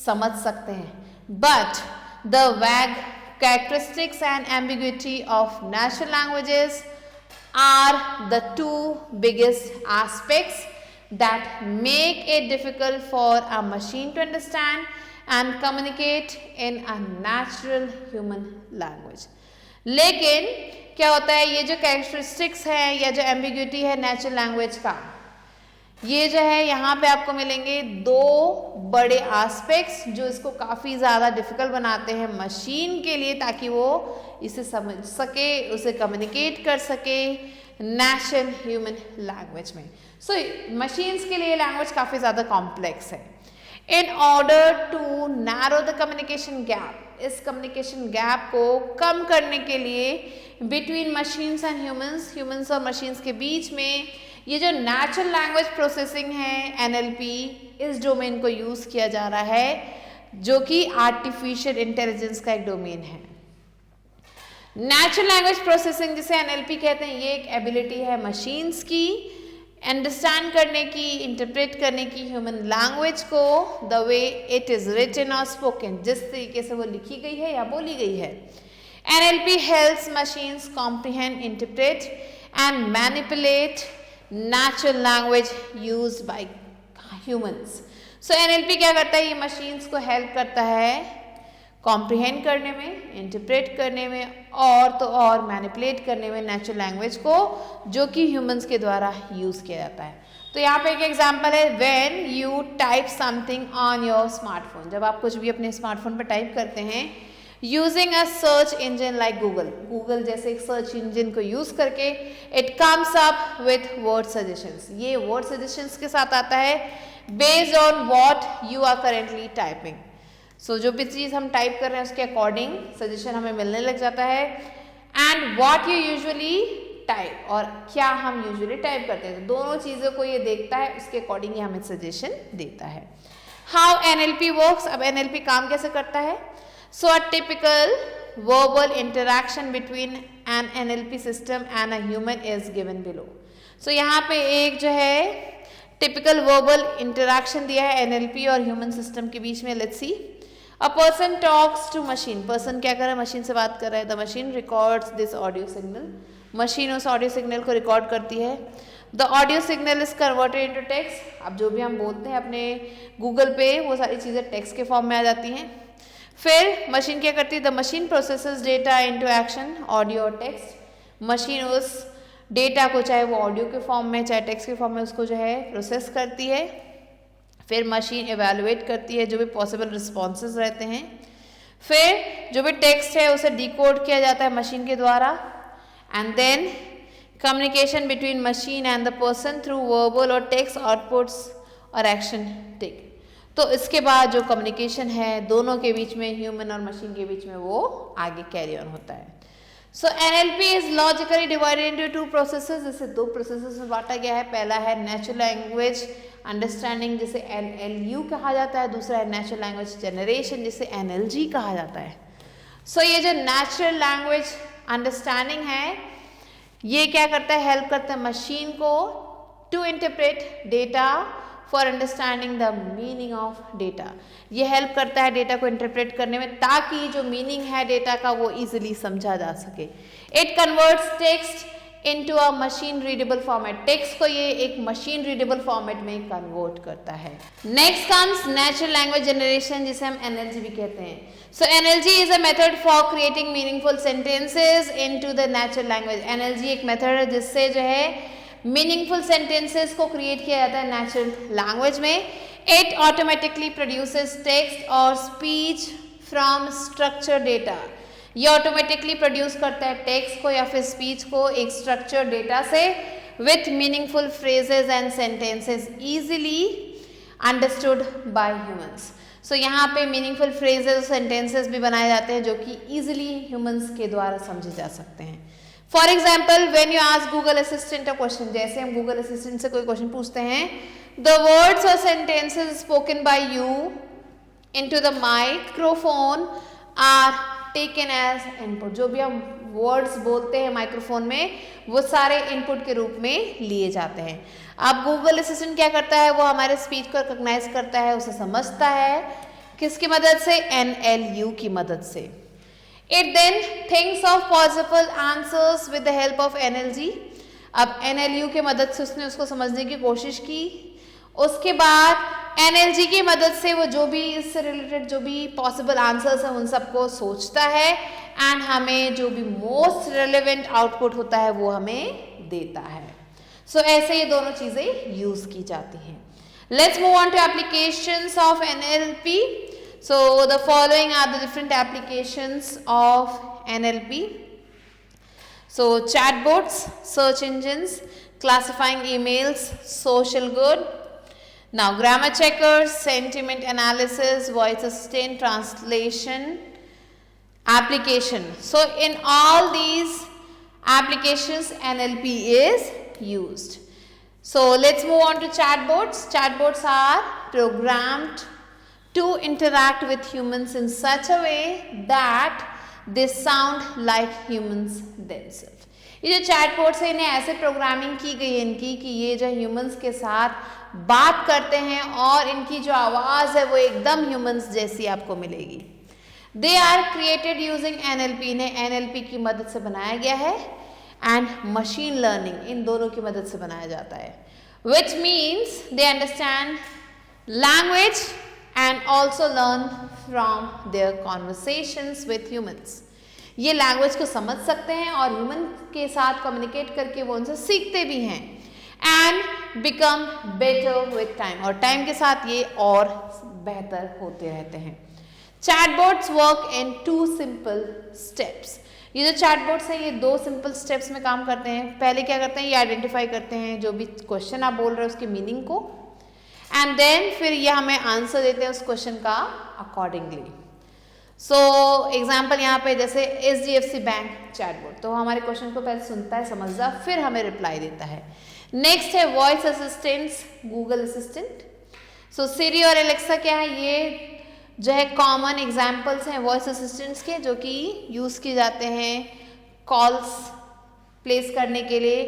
समझ सकते हैं। बट द वैग characteristics and ambiguity of natural languages are the two biggest aspects that make it difficult for a machine to understand and communicate in a natural human language. लेकिन क्या होता है, ये जो characteristics है या जो ambiguity है natural language का, ये जो है यहाँ पे आपको मिलेंगे दो बड़े एस्पेक्ट्स जो इसको काफ़ी ज़्यादा डिफिकल्ट बनाते हैं मशीन के लिए, ताकि वो इसे समझ सके, उसे कम्युनिकेट कर सके नेचुरल ह्यूमन लैंग्वेज में। सो मशीन्स के लिए लैंग्वेज काफ़ी ज़्यादा कॉम्प्लेक्स है। In order to narrow the communication gap, इस कम्युनिकेशन गैप को कम करने के लिए between machines and humans, humans और मशीन्स के बीच में ये जो नेचुरल लैंग्वेज प्रोसेसिंग है NLP, इस डोमेन को यूज़ किया जा रहा है, जो कि आर्टिफिशियल इंटेलिजेंस का एक डोमेन है। नेचुरल लैंग्वेज प्रोसेसिंग जिसे NLP कहते हैं, ये एक एबिलिटी है मशीन्स की अंडरस्टैंड करने की, इंटरप्रेट करने की ह्यूमन लैंग्वेज को the way it is written और स्पोकन, जिस तरीके से वो लिखी गई है या बोली गई है। NLP helps machines comprehend, interpret and manipulate natural language used by humans. So NLP क्या करता है, ये machines को help करता है comprehend करने में, interpret करने में और तो और manipulate करने में natural language को, जो कि humans के द्वारा use किया जाता है। तो यहाँ पे एक एग्जाम्पल है, when you type something on your smartphone, जब आप कुछ भी अपने स्मार्टफोन पर टाइप करते हैं using a search engine like Google जैसे एक सर्च इंजन को यूज करके, it comes up with word suggestions. ये वर्ड सजेशंस के साथ आता है based on what you are currently typing. So जो भी चीज़ हम टाइप कर रहे हैं उसके अकॉर्डिंग सजेशन हमें मिलने लग जाता है। And what you usually type, और क्या हम यूजुअली टाइप करते हैं, तो दोनों चीज़ों को ये देखता है, उसके अकॉर्डिंग ये हमें सजेशन देता है। हाउ NLP वर्क्स, अब NLP काम कैसे करता है। So a typical verbal interaction between an NLP system and a human is given below. So यहाँ पे एक जो है typical verbal interaction दिया है NLP और human system के बीच में। Let's see. A person talks to machine. Person क्या कर रहा है, मशीन से बात कर रहा है। The machine records this audio signal. Machine उस ऑडियो सिग्नल को रिकॉर्ड करती है। The audio signal is converted into text. अब जो भी हम बोलते हैं अपने गूगल पे, वो सारी चीज़ें टेक्स्ट के फॉर्म में आ जाती हैं। फिर मशीन क्या करती है, the machine processes data into action, audio और टेक्स्ट। मशीन उस डेटा को चाहे वो ऑडियो के फॉर्म में चाहे टेक्स्ट के फॉर्म में उसको जो है प्रोसेस करती है। फिर मशीन एवेलुएट करती है जो भी पॉसिबल रिस्पॉन्सेज रहते हैं। फिर जो भी टेक्स्ट है उसे डिकोड किया जाता है मशीन के द्वारा। And then communication between machine and the person through verbal और टेक्स्ट आउटपुट्स और एक्शन टेक। तो इसके बाद जो कम्युनिकेशन है दोनों के बीच में, ह्यूमन और मशीन के बीच में, वो आगे कैरी ऑन होता है। सो NLP is logically divided into two processes, जिसे दो प्रोसेसेस में बांटा गया है। पहला है नेचुरल लैंग्वेज अंडरस्टैंडिंग जिसे NLU कहा जाता है, दूसरा है नेचुरल लैंग्वेज जनरेशन जिसे NLG कहा जाता है। सो ये जो नेचुरल लैंग्वेज अंडरस्टैंडिंग है ये क्या करता है, हेल्प करता है मशीन को to interpret data for understanding the meaning of data. ये हेल्प करता है डेटा को इंटरप्रेट करने में ताकि जो मीनिंग है डेटा का वो इजीली समझा जा सके। It converts text into a machine readable format, text को ये एक मशीन रीडेबल फॉर्मेट में कन्वर्ट करता है। Next comes natural language generation जिसे हम NLG भी कहते हैं। सो NLG is a method for creating meaningful sentences into the natural language. NLG एक मेथड है जिससे जो है मीनिंगफुल सेंटेंसेस को क्रिएट किया जाता है नेचुरल लैंग्वेज में। इट ऑटोमेटिकली प्रोड्यूसेस टेक्स्ट और स्पीच फ्रॉम स्ट्रक्चर डेटा। ये ऑटोमेटिकली प्रोड्यूस करता है टेक्स्ट को या फिर स्पीच को एक स्ट्रक्चर डेटा से with meaningful phrases and sentences easily understood by humans. So यहाँ पे मीनिंगफुल फ्रेजेस सेंटेंसेस भी बनाए जाते हैं जो कि इजिली ह्यूमंस के द्वारा समझे जा सकते हैं। For example when you ask Google assistant a question, जैसे हम गूगल असिस्टेंट से कोई क्वेश्चन पूछते हैं, द वर्ड्स और sentences spoken by you into the microphone are taken as input. जो भी हम वर्ड्स बोलते हैं माइक्रोफोन में वो सारे इनपुट के रूप में लिए जाते हैं। अब गूगल असिस्टेंट क्या करता है, वो हमारे स्पीच को रिकॉग्नाइज करता है, उसे समझता है, किसकी मदद से, NLU की मदद से। It then thinks of possible answers with the help of NLG। अब NLU की मदद से उसने उसको समझने की कोशिश की, उसके बाद NLG की मदद से वो जो भी इससे रिलेटेड जो भी पॉसिबल आंसर्स हैं उन सबको सोचता है एंड हमें जो भी मोस्ट रेलेवेंट आउटपुट होता है वो हमें देता है। सो ऐसे ये दोनों चीजें यूज की जाती हैं। Let's move on to applications of NLP। So the following are the different applications of NLP। So chatbots, search engines, classifying emails, social good. Now grammar checkers, sentiment analysis, voice assistant, translation, application. So in all these applications NLP is used. So let's move on to chatbots. Chatbots are programmed to interact with humans in such a way that they sound like humans themselves. ये जो चैटबॉट्स है इन्हें ऐसे प्रोग्रामिंग की गई है इनकी कि ये जो ह्यूमंस के साथ बात करते हैं और इनकी जो आवाज़ है वो एकदम ह्यूमंस जैसी आपको मिलेगी। They are created using NLP। इन्हें NLP की मदद से बनाया गया है एंड मशीन लर्निंग, इन दोनों की मदद से बनाया जाता है। Which means they understand language and also learn from their conversations with humans. ये लैंग्वेज को समझ सकते हैं और ह्यूमन के साथ कम्युनिकेट करके वो उनसे सीखते भी हैं and become better with time, और टाइम के साथ ये और बेहतर होते रहते हैं। Chatbots work in 2 simple steps. ये जो चैटबॉट्स हैं ये 2 सिंपल स्टेप्स में काम करते हैं। पहले क्या करते हैं, ये आइडेंटिफाई करते हैं जो भी क्वेश्चन आप बोल रहे हो उसके मीनिंग को एंड देन फिर ये हमें आंसर देते हैं उस क्वेश्चन का अकॉर्डिंगली। सो एग्जाम्पल यहाँ पे जैसे HDFC बैंक चैटबॉट, तो हमारे क्वेश्चन को पहले सुनता है, समझता, फिर हमें रिप्लाई देता है। नेक्स्ट है वॉइस असिस्टेंट्स, गूगल असिस्टेंट। सो सिरी और एलेक्सा क्या है, ये जो है कॉमन एग्जाम्पल्स हैं वॉइस असिस्टेंट्स के जो कि यूज़ किए जाते हैं कॉल्स प्लेस करने के लिए,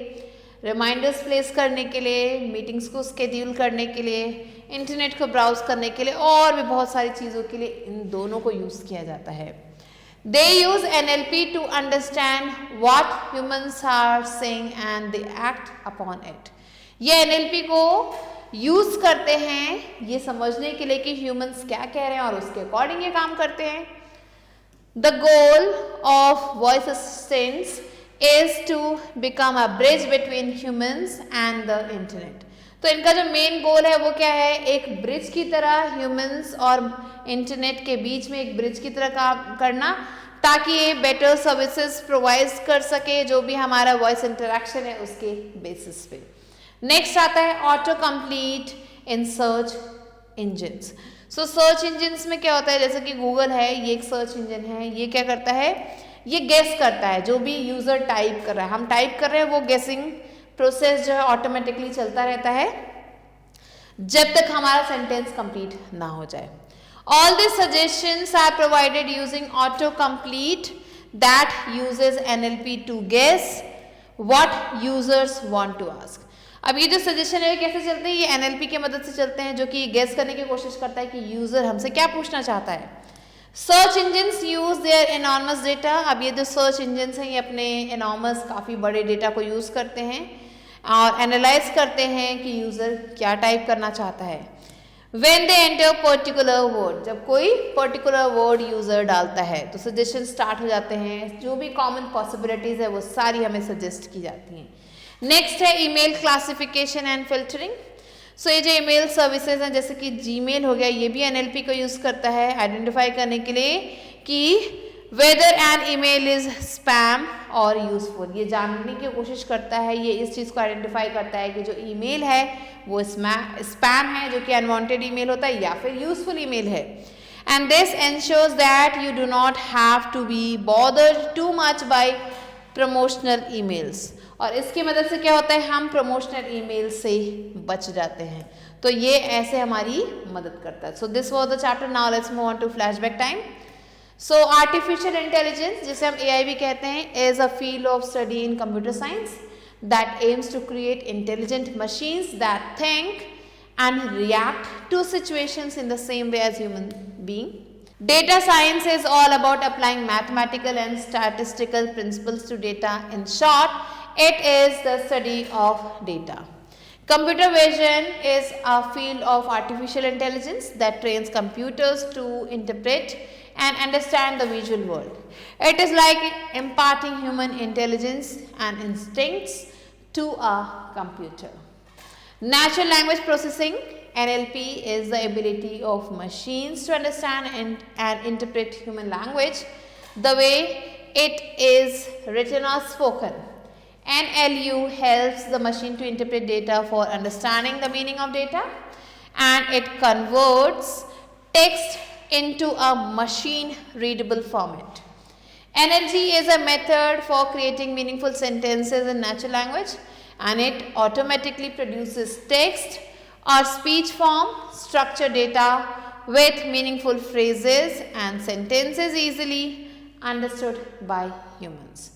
रिमाइंडर्स प्लेस करने के लिए, मीटिंग्स को स्केड्यूल करने के लिए, इंटरनेट को ब्राउज करने के लिए और भी बहुत सारी चीज़ों के लिए इन दोनों को यूज़ किया जाता है। They use NLP to understand what humans are saying and they act upon it. ये NLP को यूज़ करते हैं ये समझने के लिए कि ह्यूमंस क्या कह रहे हैं और उसके अकॉर्डिंग ये काम करते हैं। The goal of voice assistants is to become a bridge between humans and the internet। तो इनका जो मेन गोल है वो क्या है, एक ब्रिज की तरह ह्यूमंस और इंटरनेट के बीच में एक ब्रिज की तरह काम करना ताकि ये बेटर सर्विसेज प्रोवाइड कर सके जो भी हमारा वॉइस इंटरेक्शन है उसके बेसिस पे। नेक्स्ट आता है auto complete in search engines. So search engines में क्या होता है, जैसे कि गूगल है, ये एक सर्च इंजन है, ये क्या करता है, ये गेस करता है जो भी यूजर टाइप कर रहा है, हम टाइप कर रहे हैं वो गेसिंग प्रोसेस जो है ऑटोमेटिकली चलता रहता है जब तक हमारा सेंटेंस कंप्लीट ना हो जाए। All this suggestions are provided using auto complete that uses NLP to guess what users want to ask. अब ये जो सजेशन है कैसे चलते हैं, ये NLP की मदद से चलते हैं जो कि गेस करने की कोशिश करता है कि यूजर हमसे क्या पूछना चाहता है। Search engines use their enormous data. अब ये जो सर्च इंजिन्स हैं ये अपने एनॉर्मस काफ़ी बड़े डेटा को यूज़ करते हैं और एनालाइज करते हैं कि यूज़र क्या टाइप करना चाहता है। When they enter particular word, जब कोई पर्टिकुलर वर्ड यूज़र डालता है तो सजेशन स्टार्ट हो जाते हैं, जो भी कॉमन पॉसिबिलिटीज़ है वो सारी हमें सजेस्ट की जाती हैं। नेक्स्ट है ईमेल क्लासिफिकेशन एंड फिल्टरिंग। सो ये जो ईमेल सर्विसेज हैं जैसे कि जीमेल हो गया, ये भी NLP को यूज़ करता है आइडेंटिफाई करने के लिए कि whether an email is spam और यूजफुल, ये जानने की कोशिश करता है, ये इस चीज़ को आइडेंटिफाई करता है कि जो ईमेल है वो स्पैम है, जो कि अनवांटेड ईमेल होता है, या फिर यूजफुल ईमेल है. And this ensures that you do not have to be bothered too much by promotional emails. और इसकी मदद से क्या होता है, हम प्रमोशनल ईमेल से बच जाते हैं. तो ये ऐसे हमारी मदद करता है. So this was the chapter. Now let's move on to flashback time. So artificial intelligence, जिसे हम AI भी कहते हैं, is a field of study in computer science that aims to create intelligent machines that think and react to situations in the same way as human being. Data science is all about applying mathematical and statistical principles to data. In short, it is the study of data. Computer vision is a field of artificial intelligence that trains computers to interpret and understand the visual world. It is like imparting human intelligence and instincts to a computer. Natural language processing, NLP, is the ability of machines to understand and interpret human language the way it is written or spoken. NLU helps the machine to interpret data for understanding the meaning of data, and it converts text into a machine readable format. NLG is a method for creating meaningful sentences in natural language, and it automatically produces text or speech form structured data with meaningful phrases and sentences easily understood by humans.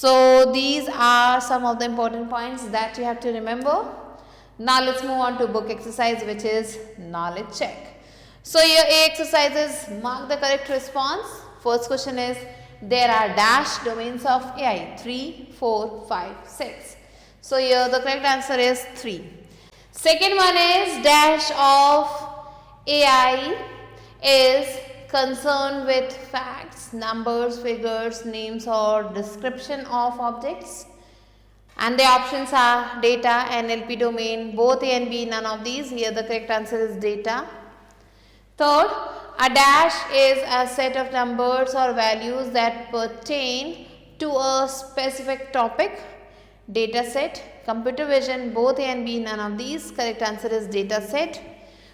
So these are some of the important points that you have to remember. Now let's move on to book exercise, which is knowledge check. So your A exercises mark the correct response. First question is, there are dash domains of AI 3, 4, 5, 6. So here the correct answer is 3. Second one is, dash of AI is concerned with facts, numbers, figures, names or description of objects. And the options are data, NLP domain, both A and B, none of these. Here the correct answer is data. Third, a dash is a set of numbers or values that pertain to a specific topic. Data set. Computer vision, both A and B, none of these. Correct answer is data set.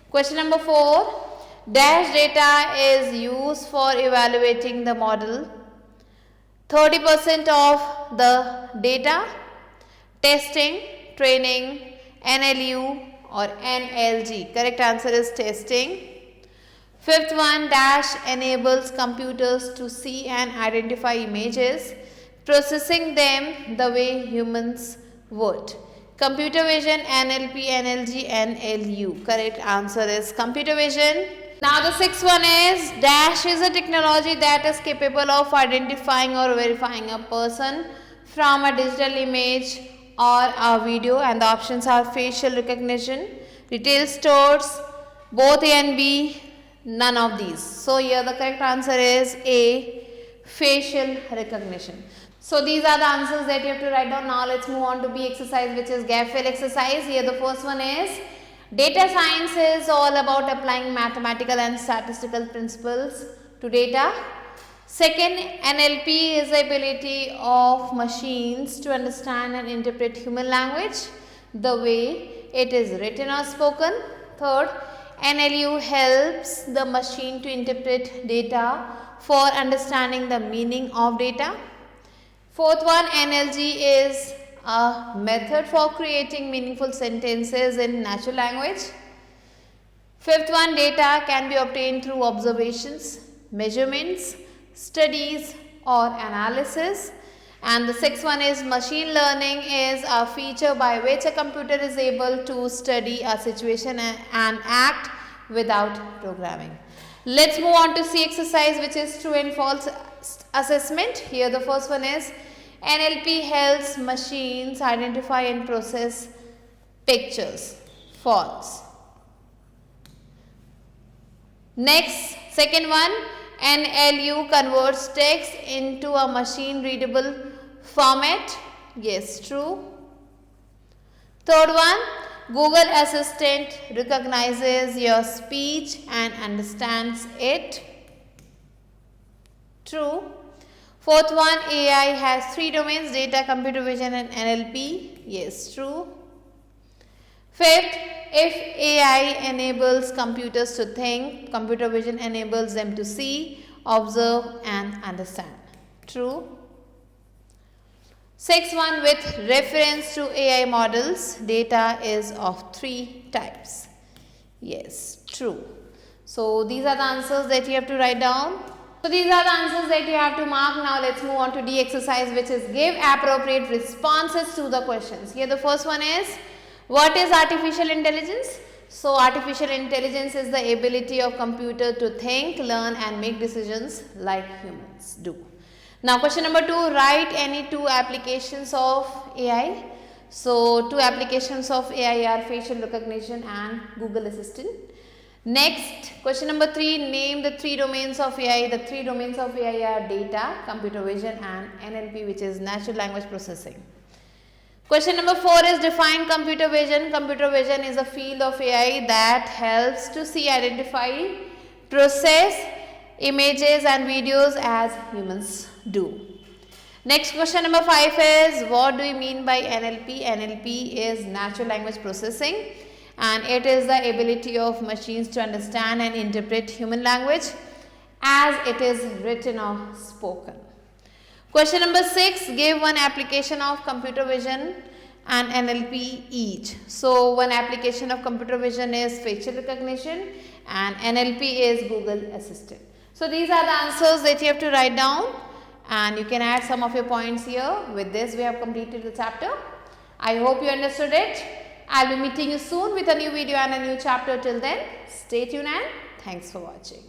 Question number 4, dash data is used for evaluating the model. 30% of the data, testing, training, NLU or NLG. Correct answer is testing. Fifth one, dash enables computers to see and identify images, processing them the way humans would. Computer vision, NLP, NLG, NLU. Correct answer is computer vision. Now the sixth one is, dash is a technology that is capable of identifying or verifying a person from a digital image or a video, and the options are facial recognition, retail stores, both A and B, none of these. So here the correct answer is A, facial recognition. So these are the answers that you have to write down. Now let's move on to B exercise, which is gap fill exercise. Here the first one is, data science is all about applying mathematical and statistical principles to data. Second, NLP is the ability of machines to understand and interpret human language the way it is written or spoken. Third, NLU helps the machine to interpret data for understanding the meaning of data. Fourth one, NLG is a method for creating meaningful sentences in natural language. Fifth one, data can be obtained through observations, measurements, studies or analysis. And the sixth one is, machine learning is a feature by which a computer is able to study a situation and act without programming. Let's move on to C exercise, which is true and false assessment. Here the first one is, NLP helps machines identify and process pictures. False. Next, second one, NLU converts text into a machine readable format. Yes, true. Third one, Google Assistant recognizes your speech and understands it. True. Fourth one, AI has 3 domains, data, computer vision and NLP. Yes, true. Fifth, if AI enables computers to think, computer vision enables them to see, observe and understand. True. Sixth one, with reference to AI models, data is of 3 types. Yes, true. So these are the answers that you have to write down. So these are the answers that you have to mark. Now let's move on to D exercise, which is give appropriate responses to the questions. Here the first one is, what is artificial intelligence? So artificial intelligence is the ability of computer to think, learn and make decisions like humans do. Now question number 2, write any 2 applications of AI. So 2 applications of AI are facial recognition and Google Assistant. Next, question number 3, name the 3 domains of AI. The 3 domains of AI are data, computer vision and NLP, which is natural language processing. Question number 4 is define computer vision. Computer vision is a field of AI that helps to see, identify, process images and videos as humans do. Next question number 5 is, what do you mean by NLP? NLP is natural language processing, and it is the ability of machines to understand and interpret human language as it is written or spoken. Question number 6, give one application of computer vision and NLP each. So one application of computer vision is facial recognition and NLP is Google Assistant. So these are the answers that you have to write down, and you can add some of your points here. With this we have completed the chapter. I hope you understood it. I'll be meeting you soon with a new video and a new chapter. Till then, stay tuned and thanks for watching.